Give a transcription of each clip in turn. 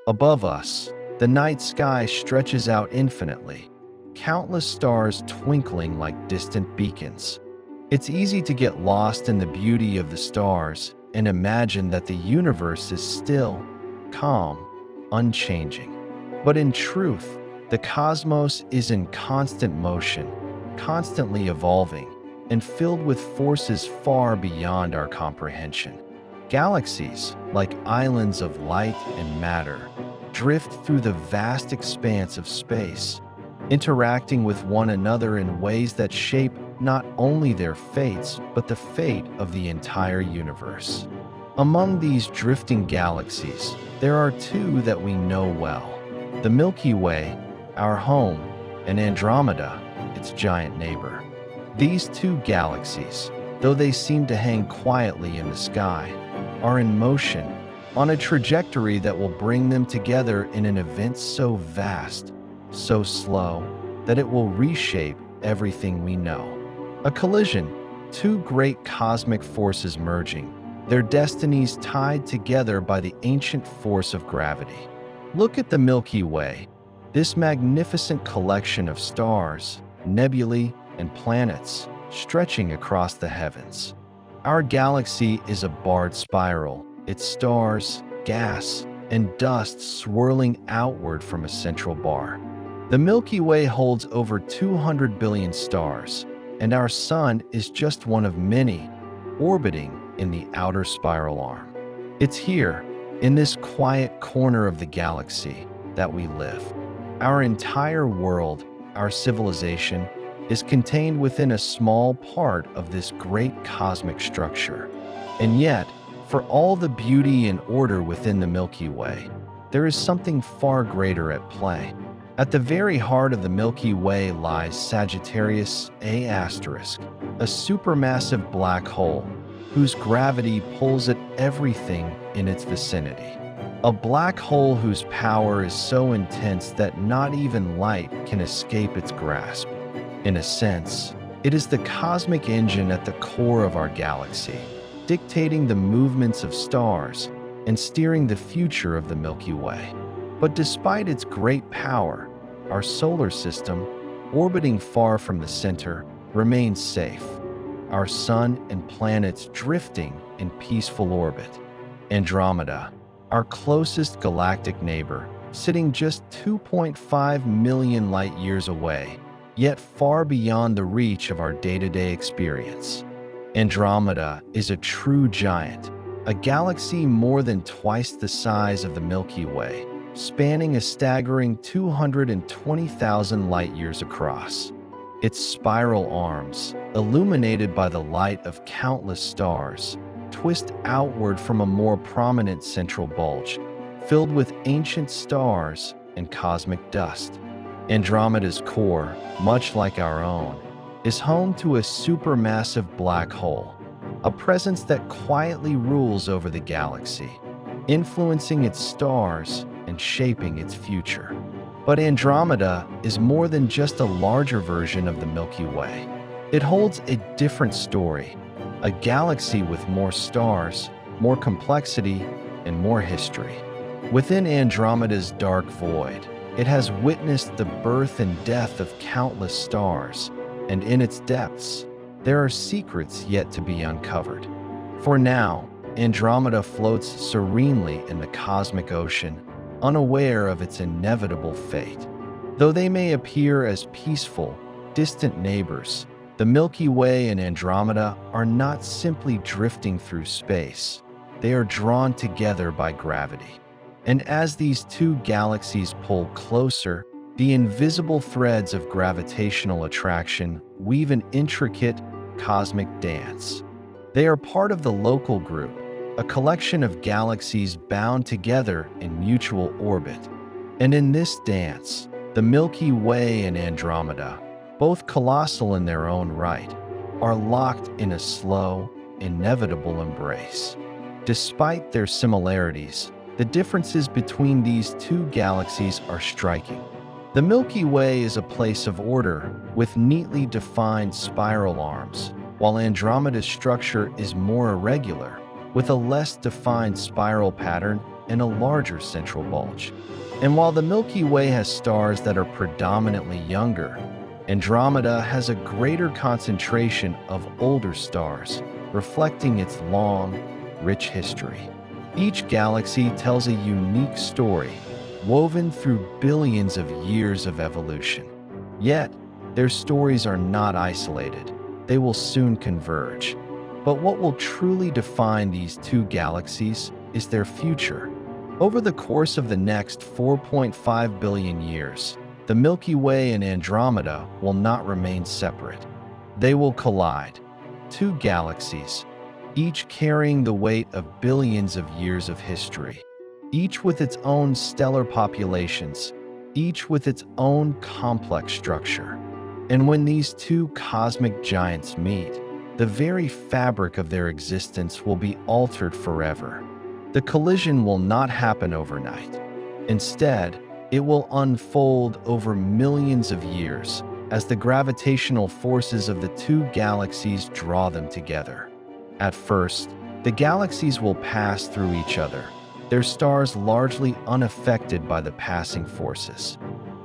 Above us, the night sky stretches out infinitely, countless stars twinkling like distant beacons. It's easy to get lost in the beauty of the stars and imagine that the universe is still, calm, unchanging. But in truth, the cosmos is in constant motion, constantly evolving, and filled with forces far beyond our comprehension. Galaxies, like islands of light and matter, drift through the vast expanse of space, interacting with one another in ways that shape not only their fates, but the fate of the entire universe. Among these drifting galaxies, there are two that we know well: the Milky Way, our home, and Andromeda, its giant neighbor. These two galaxies, though they seem to hang quietly in the sky, are in motion, on a trajectory that will bring them together in an event so vast, so slow, that it will reshape everything we know. A collision, two great cosmic forces merging, their destinies tied together by the ancient force of gravity. Look at the Milky Way, this magnificent collection of stars, nebulae, and planets stretching across the heavens. Our galaxy is a barred spiral, its stars, gas, and dust swirling outward from a central bar. The Milky Way holds over 200 billion stars, and our Sun is just one of many, orbiting in the outer spiral arm. It's here, in this quiet corner of the galaxy, that we live. Our entire world, our civilization, is contained within a small part of this great cosmic structure. And yet, for all the beauty and order within the Milky Way, there is something far greater at play. At the very heart of the Milky Way lies Sagittarius A*, a supermassive black hole whose gravity pulls at everything in its vicinity. A black hole whose power is so intense that not even light can escape its grasp. In a sense, it is the cosmic engine at the core of our galaxy, dictating the movements of stars and steering the future of the Milky Way. But despite its great power, our solar system, orbiting far from the center, remains safe. Our sun and planets drifting in peaceful orbit. Andromeda, our closest galactic neighbor, sitting just 2.5 million light-years away, yet far beyond the reach of our day-to-day experience. Andromeda is a true giant, a galaxy more than twice the size of the Milky Way, spanning a staggering 220,000 light-years across. Its spiral arms, illuminated by the light of countless stars, twist outward from a more prominent central bulge, filled with ancient stars and cosmic dust. Andromeda's core, much like our own, is home to a supermassive black hole, a presence that quietly rules over the galaxy, influencing its stars and shaping its future. But Andromeda is more than just a larger version of the Milky Way. It holds a different story, a galaxy with more stars, more complexity, and more history. Within Andromeda's dark void, it has witnessed the birth and death of countless stars, and in its depths, there are secrets yet to be uncovered. For now, Andromeda floats serenely in the cosmic ocean, unaware of its inevitable fate. Though they may appear as peaceful, distant neighbors, the Milky Way and Andromeda are not simply drifting through space. They are drawn together by gravity. And as these two galaxies pull closer, the invisible threads of gravitational attraction weave an intricate cosmic dance. They are part of the local group, a collection of galaxies bound together in mutual orbit. And in this dance, the Milky Way and Andromeda, both colossal in their own right, are locked in a slow, inevitable embrace. Despite their similarities, the differences between these two galaxies are striking. The Milky Way is a place of order with neatly defined spiral arms, while Andromeda's structure is more irregular, with a less defined spiral pattern and a larger central bulge. And while the Milky Way has stars that are predominantly younger, Andromeda has a greater concentration of older stars, reflecting its long, rich history. Each galaxy tells a unique story, woven through billions of years of evolution. Yet, their stories are not isolated. They will soon converge. But what will truly define these two galaxies is their future. Over the course of the next 4.5 billion years, the Milky Way and Andromeda will not remain separate. They will collide. Two galaxies, each carrying the weight of billions of years of history, each with its own stellar populations, each with its own complex structure. And when these two cosmic giants meet, the very fabric of their existence will be altered forever. The collision will not happen overnight. Instead, it will unfold over millions of years as the gravitational forces of the two galaxies draw them together. At first, the galaxies will pass through each other, their stars largely unaffected by the passing forces.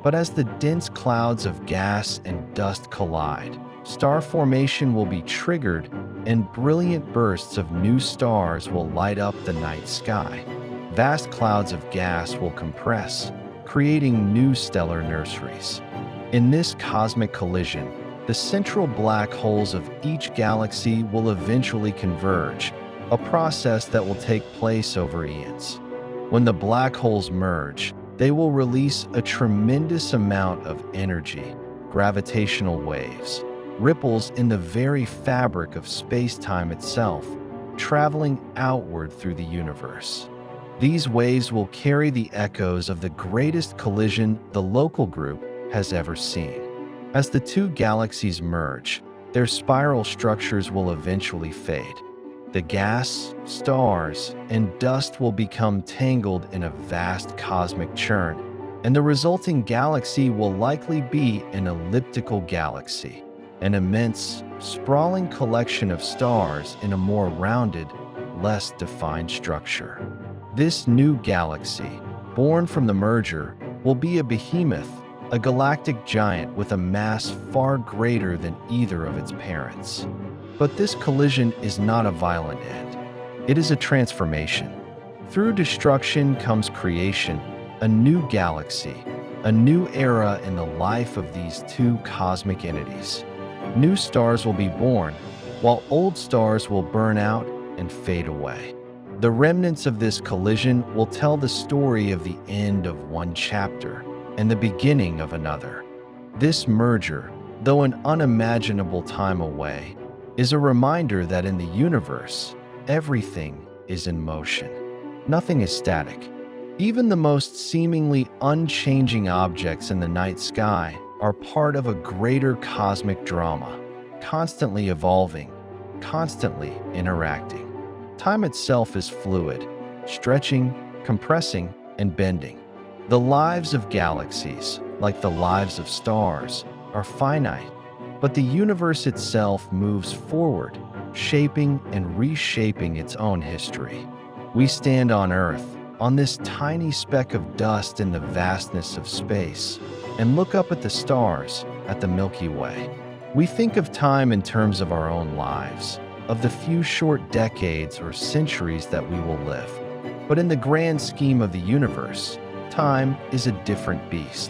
But as the dense clouds of gas and dust collide, star formation will be triggered and brilliant bursts of new stars will light up the night sky. Vast clouds of gas will compress, creating new stellar nurseries. In this cosmic collision, the central black holes of each galaxy will eventually converge, a process that will take place over eons. When the black holes merge, they will release a tremendous amount of energy, gravitational waves, ripples in the very fabric of space-time itself, traveling outward through the universe. These waves will carry the echoes of the greatest collision the local group has ever seen. As the two galaxies merge, their spiral structures will eventually fade. The gas, stars, and dust will become tangled in a vast cosmic churn, and the resulting galaxy will likely be an elliptical galaxy, an immense, sprawling collection of stars in a more rounded, less defined structure. This new galaxy, born from the merger, will be a behemoth, a galactic giant with a mass far greater than either of its parents. But this collision is not a violent end. It is a transformation. Through destruction comes creation, a new galaxy, a new era in the life of these two cosmic entities. New stars will be born, while old stars will burn out and fade away. The remnants of this collision will tell the story of the end of one chapter and the beginning of another. This merger, though an unimaginable time away, is a reminder that in the universe, everything is in motion. Nothing is static. Even the most seemingly unchanging objects in the night sky are part of a greater cosmic drama, constantly evolving, constantly interacting. Time itself is fluid, stretching, compressing, and bending. The lives of galaxies, like the lives of stars, are finite, but the universe itself moves forward, shaping and reshaping its own history. We stand on Earth, on this tiny speck of dust in the vastness of space, and look up at the stars, at the Milky Way. We think of time in terms of our own lives, of the few short decades or centuries that we will live. But in the grand scheme of the universe, time is a different beast.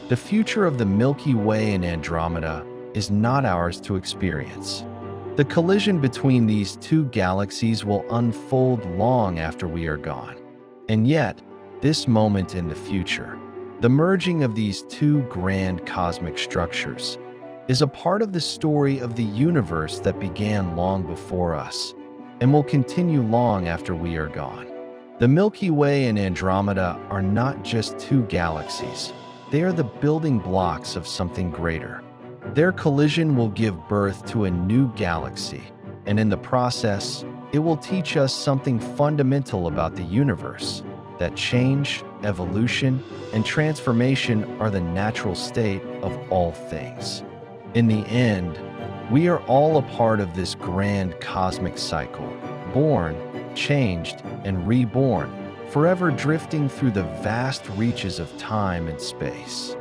The future of the Milky Way and Andromeda is not ours to experience. The collision between these two galaxies will unfold long after we are gone. And yet, this moment in the future, the merging of these two grand cosmic structures, is a part of the story of the universe that began long before us and will continue long after we are gone. The Milky Way and Andromeda are not just two galaxies. They are the building blocks of something greater. Their collision will give birth to a new galaxy, and in the process, it will teach us something fundamental about the universe, that change, evolution, and transformation are the natural state of all things. In the end, we are all a part of this grand cosmic cycle, born, changed, and reborn, forever drifting through the vast reaches of time and space.